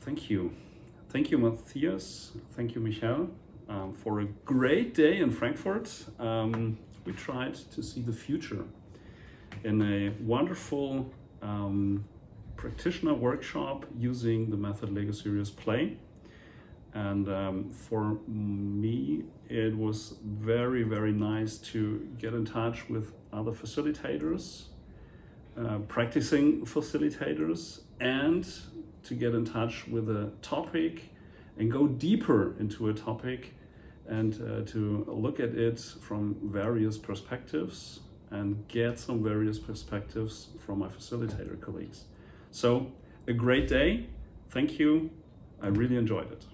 Thank you. Thank you, Matthias. Thank you, Michael, for a great day in Frankfurt. We tried to see the future in a wonderful practitioner workshop using the method LEGO Serious Play. And for me, it was very, very nice to get in touch with other facilitators, practicing facilitators, and to get in touch with a topic and go deeper into a topic and to look at it from various perspectives and get some various perspectives from my facilitator colleagues. So a great day. Thank you. I really enjoyed it.